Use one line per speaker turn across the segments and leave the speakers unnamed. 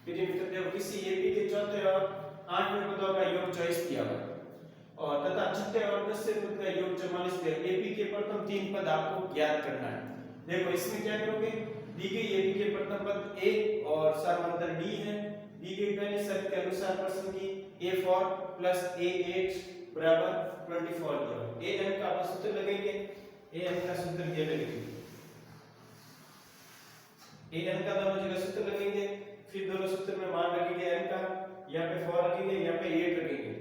फिर मित्र देखो किसी एपी के चौथे और 8वें पदों का योग 24 दिया हुआ है और तथा छठे और 10वें पद का योग 44 दिया। एपी के प्रथम 3 पद आपको ज्ञात करना है। देखो इसमें क्या करोगे, दी गई एपी के प्रथम पद a और समांतर d है। दी गई पहली शर्त के अनुसार प्रश्न की a4 + a8 = 24 दिया। an का आप सूत्र लगेंगे, an का सूत्र ये लगेगा, an का दोनों जगह सूत्र लगेंगे, फिर दोनों सूत्र में मान रखेंगे n का, यहाँ पे 4 रखेंगे, यहाँ पे 8 रखेंगे।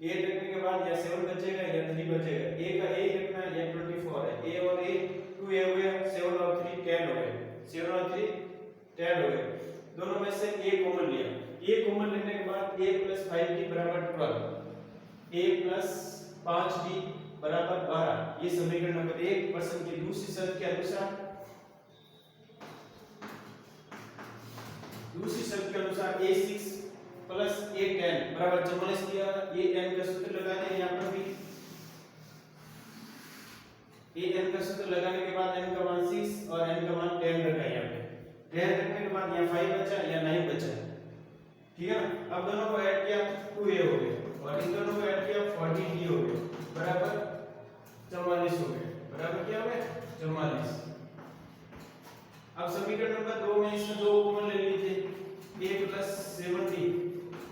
8 रखने के बाद या 7 बचेगा या 3 बचेगा। a का a रखना है, या 24 है, a और a 2a हो गया, 7 और 3 10 हो गए, 7 और 3 10 हो गए। दोनों में से a कॉमन लिया, a कॉमन लेने के बाद a + 5d = 12, a + 5d = 12। ये समीकरण नंबर 1 प्रश्न की दूसरी शर्त के अनुसार, a6 + a10 = 44 दिया। ये n का सूत्र लगाने हैं, यहाँ पर भी an का सूत्र लगाने के बाद n का मान 6 और n का मान 10 रखा है। यहाँ पे 10 रखने के बाद यहाँ 5 बचा या 9 बचा, ठीक है ना। अब दोनों को ऐड किया 2a हो गया और इन दोनों को ऐड किया 14d हो गया, बराबर 44 हो गया। बराबर क्या हो गया, 44। अब समीकरण नंबर 2 में इसमें 2 कॉमन ले लीजिए, a + 7d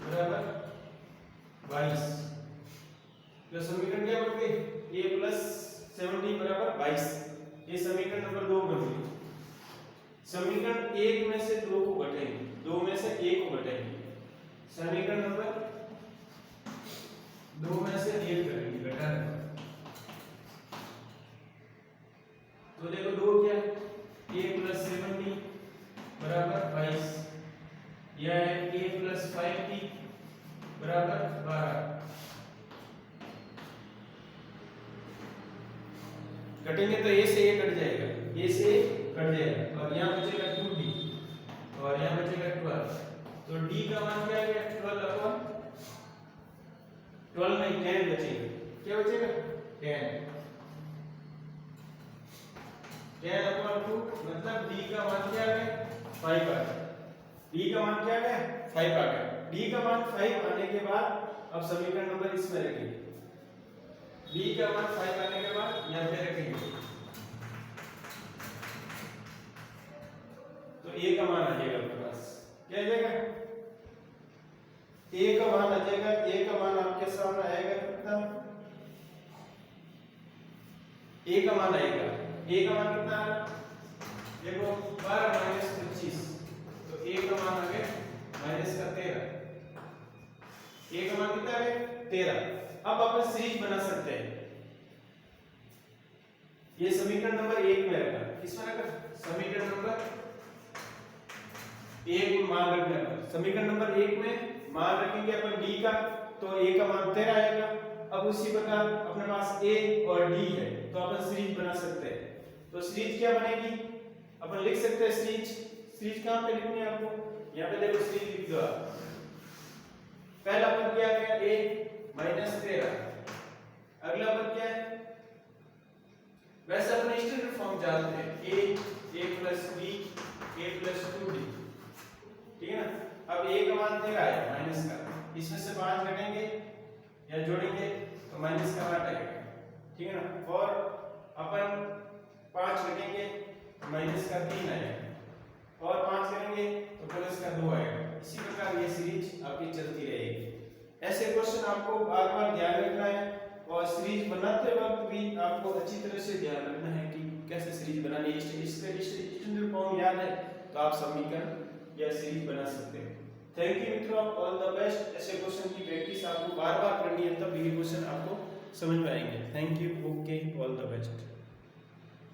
= 22। जो समीकरण क्या बन गई, a + 7d = 22। ये समीकरण नंबर 2 बन गई। समीकरण 1 में से 2 को घटाएंगे, 2 में से 1 को घटाएंगे, समीकरण नंबर 2 में से 1 करेंगे घटाने। तो देखो 2 क्या है, a + 7d = 22, यह है a + 5d = 12। कटेंगे तो a से a कट जाएगा, a से a कट जाएगा और यहाँ बचेगा 2d और यहाँ बचेगा 12। तो d का मान क्या है, 12 नहीं 10 बचेगा। क्या बचेगा, 10 10/2 मतलब d का मान क्या है, 5 आ गया। d का मान क्या है, 5 आ गया। d का मान 5 आने के बाद अब समीकरण नंबर इसमें रखेंगे, d का मान 5 आने के बाद यहाँ पे रखेंगे, तो a का मान आ जाएगा आपके पास। क्या आ जाएगा, a का मान आ जाएगा। a का मान आपके सामने आएगा कितना, a का मान आएगा, a का मान कितना है, देखो 12 - 25, तो a का मान आ गया -13। a का मान कितना है, 13। अब अपन सीरीज बना सकते हैं। ये समीकरण नंबर 1 में रखा, किसमें रखा, समीकरण नंबर 1 में मान रखने पर, समीकरण नंबर 1 में मान रखेंगे अपन d का, तो a का मान 13 आएगा। अब उसी प्रकार अपने पास a और d है, तो अपन सीरीज बना सकते हैं। तो सीरीज क्या बनेगी, अपन लिख सकते हैं सीरीज। सीरीज कहां पे लिखनी है आपको, यहां पे देखो सीरीज लिख दो आप। पहला पद क्या है, a - 13, अगला पद क्या है, वैसे अपन स्टैंडर्ड फॉर्म जानते हैं, a + b a + 2d, ठीक है ना। अब a का मान 13 है माइनस का, इसमें से 5 घटाएंगे या जोड़ेंगे तो माइनस का 8 आएगा, ठीक है ना। और अपन 5 घटाएंगे तो माइनस का 3 आएगा और 5 करेंगे तो प्लस का 2 आएगा। इसी प्रकार ये सीरीज आपकी चलती रहेगी। ऐसे क्वेश्चन आपको बार-बार ध्यान रखना है और सीरीज बनाते वक्त भी आपको अच्छी तरह से ध्यान रखना है कि कैसे सीरीज बनानी है। स्टैंडर्ड फॉर्म याद है तो आप समीकरण या सीरीज बना सकते हैं। थैंक यू मित्रों, ऑल द बेस्ट। ऐसे क्वेश्चन की प्रैक्टिस आपको बार-बार करनी है, तब ये क्वेश्चन आपको समझ में आएंगे। Thank you, okay, all the best.